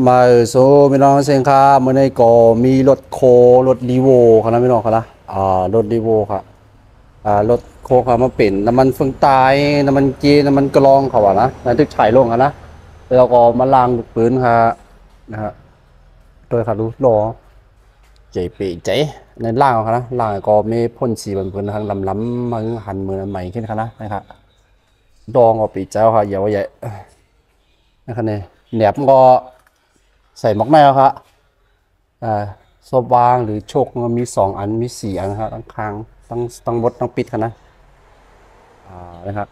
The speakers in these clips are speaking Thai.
มาโซพี่น้องเซงค่ะเมื่อในก็มีรถโครถรีโวครับนะพี่น้องครับนะรถรีโวครับรถโคครับมาเป็นน้ำมันเฟืองตายน้ำมันเกีน้ำมันกรองเขาว่านะนั่นทึกถ่ายลงครับนะแล้วก็มาล้างปืนครับนะฮะโดยครับรู้รอใจเป๋ใจในล่างเขานะล่างก็ไม่พ่นสีบนพื้นทางลำๆมันหันมือใหม่ขึ้นครับนะครับดองก็ปีเจ้าครับอย่าว่าใหญ่นะครับเนี่ยแหนบก็ใส่หมอกแมวครับ อ่าโซบางหรือโชคมันมี2 อันมี4 อันนะครับตั้งค้างตั้งบดตั้งปิดกันนะนะครับ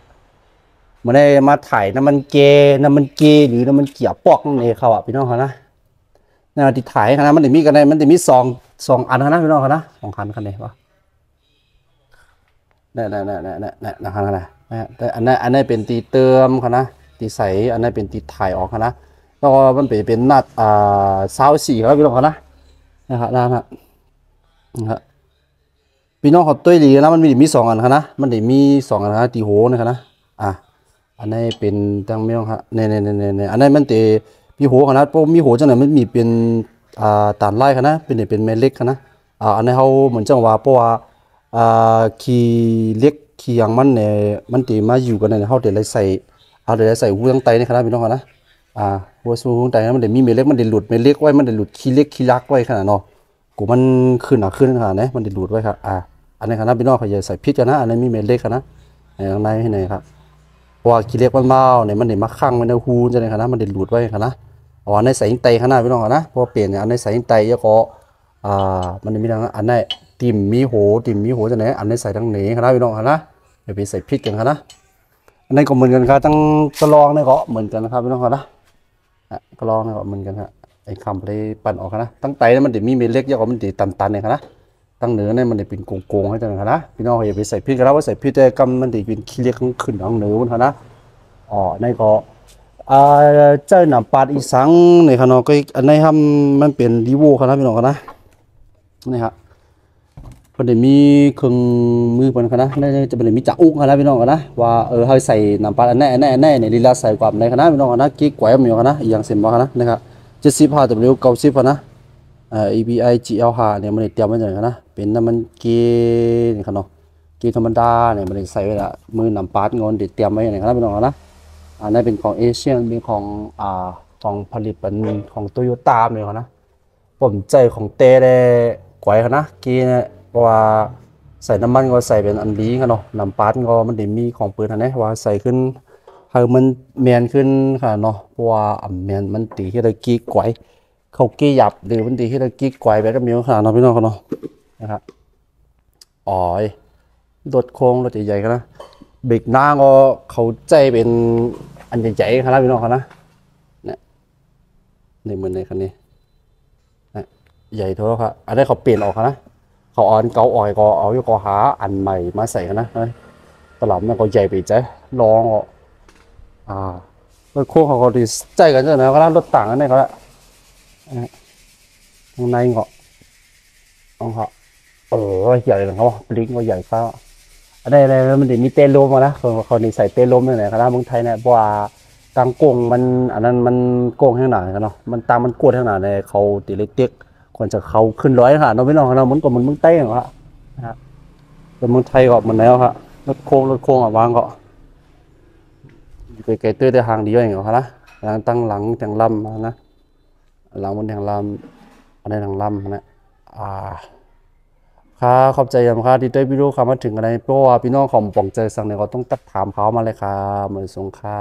มันได้มาถ่ายน้ำมันเกหรือน้ำมันเกี๊ยวปอกนั่นเองเขาอ่ะพี่น้องเขานะนี่ที่ถ่ายนะมันจะมีกันได้มันจะมีสองอันนะพี่น้องเขานะ2 คันกันเลยวะนี่นะครับนะแต่อันนั้นเป็นตีเติมเขานะตีใสอันนั้นเป็นตีถ่ายออกเขานะแล้วก็มันเป็นนัดซาวสีครับพี่น้องเขานะนะครับนะครับ พี่น้องเขาตุ้ยดีนะมันมี2 อันครับนะมันได้มี2 อันครับตีโหนะครับนะอ่ะอันนี้เป็นตั้งไม่ต้องครับเนี่ยอันนี้มันตีมีโหครับนะเพราะมีโหจังไหนมันมีเป็นตานไล่ครับนะเป็นแม่เล็กครับนะอันนี้เขาเหมือนจังว่าเพราะว่าขี้เล็กขี้อย่างมันเนี่ยมันตีมาอยู่กันเนี่ยเขาเดี๋ยวใส่เอาเดี๋ยวใส่หูตั้งไตนี่ครับนะพี่น้องครับนะหัวสูงไตมันเดี๋ยวมีเม็ดเล็กมันเดี๋ยวหลุดเม็ดเล็กไว้มันเดี๋ยวหลุดขี้เล็กขี้รักไว้ขนาดเนาะกูมันขึ้นขนาดนี้มันเดี๋ยวหลุดไว้ครับอันนี้ครับนะพี่น้องเขาจะใส่พริกกันนะอันนี้มีเม็ดเล็กครับนะในข้างในให้หน่อยครับเพราะว่าขี้เล็กมันเบาเนี่ยมันเดี๋ยวมาคั่งมันเดี๋ยวหูจะเลยครับนะมันเดี๋ยวหลุดไว้ครับนะอ๋ออันนี้ใส่ยิงไตข้างหน้าพี่น้องครับนะเพราะเปลี่ยนเนี่ยอันนี้ใส่ยิงไตแล้วก็มันมีทั้งอันนี้ติ่มมีโหจะไหนอันนี้ใส่ทั้งเหนือครับนะพี่น้องครับนะเดี๋ยวไปใส่พริกกันครับนะอันนี้ก็เหมือนกันครับตั้งกระลองนี่ก็เหมือนกันนะครับพี่น้องครับนะกระลองนี่ก็เหมือนกันครับไอ้คำไปปั่นออกครับนะตั้งไตเนี่ยมันเดี๋ยวมีเม็ดเล็กแล้วก็มันเดี๋ยวตันเนี่ยครับนะ ตั้งเหนือเนี่ยมันได้เป็นโกงๆให้จังนะพี่น้องอย่าไปใส่พริกกันแล้วว่าใส่พริกแต่กำมันได้เป็นขี้เล็กขึ้นของเหนือมันนะในก็เจ้าหน้าปาดอีสังในขณะก็อันนี้ทำมันเป็นรีโวครับพี่น้องกันนะนี่ครับมันได้มีเครื่องมือมันครับนะนี่จะเป็นมีจักอุ้งครับพี่น้องกันนะว่าให้ใส่น้ำปลาอันแน่ในลีลาใส่ความในครับพี่น้องกันนะกิ๊กไว้มันอยู่ครับนะอย่างเสร็จบ่ครับนะครับ75W90ครับนะEBI GL หาเนี่ยมันเตรียมไว้อย่างนะเป็นน้ำมันเกนี่ครับเนาะเกธรรมดาเนี่ยมันใส่ไว้ละมือนำปาดงอนเด็ดเตรียมไว้อย่างนั้นพี่น้องนะอันนี้เป็นของเอเชียนเป็นของผลิตเป็นของโตโยต้าเลยนะผมใจของเต้ได้กวยนะเกเนี่ยเพราะว่าใส่น้ำมันก็ใส่เป็นอันดีกันเนาะนำปาดก็มันได้มีของปืนอันนี้ว่าใส่ขึ้นให้มันแมนขึ้นค่ะเนาะเพราะว่าแมนมันตีที่ตะกี้กวยเขากี้หยับหรือมันตีที่ตะกี้กวยไปก็มีขนาดเนาะพี่น้องเขาเนาะนะครับอ๋อรถโค้งรถใหญ่ๆกันนะเบรกหน้าก็เขาใจเป็นอันใหญ่ๆครับพี่น้องเขานะเนี่ยในมือในคันนี้ใหญ่เท่าครับอันนี้เขาเปลี่ยนออกนะเขาอ่อนเก่าอ่อยก็เอาอยู่ก็หาอันใหม่มาใส่กันนะตลับมันก็ใหญ่ไปใจลองรถโค้งเขาก็ดีใจกันจังนะเขารถต่างกันเนี่ยเขาละข้างในก็ต้องเขาใหญ่เลยเขาปลิ้งก็ใหญ่เขาอันนี้อะไรมันจะมีเต้นลมมาละเขานี่ใส่เต้นลมเนี่ยนะครับเมืองไทยเนี่ยเพราะว่าตังโกงมันอันนั้นมันโกงข้างหน้ากันเนาะมันตามมันกวดข้างหน้าเนี่ยเขาตีเล็กเต็กควรจะเขาขึ้นร้อยค่ะเราไม่ลองเราเหมือนกับมันเมืองใต้เหรอฮะนะครับแต่เมืองไทยก็มันแล้วครับรถโค้งวางก็อยู่ไกลๆเตื้อได้ห่างดีอย่างเงี้ยนะหลังตั้งหลังแทงลำนะหลังบนแทงลำอันนี้แทงลำนะครับขอบใจยามครับที่ได้วิดีโอคำมาถึงอะไรเพราะว่าพี่น้องของป่องใจสั่งเนี่ยก็ต้องตัดถามเขามาเลยครับเหมือนสงค่า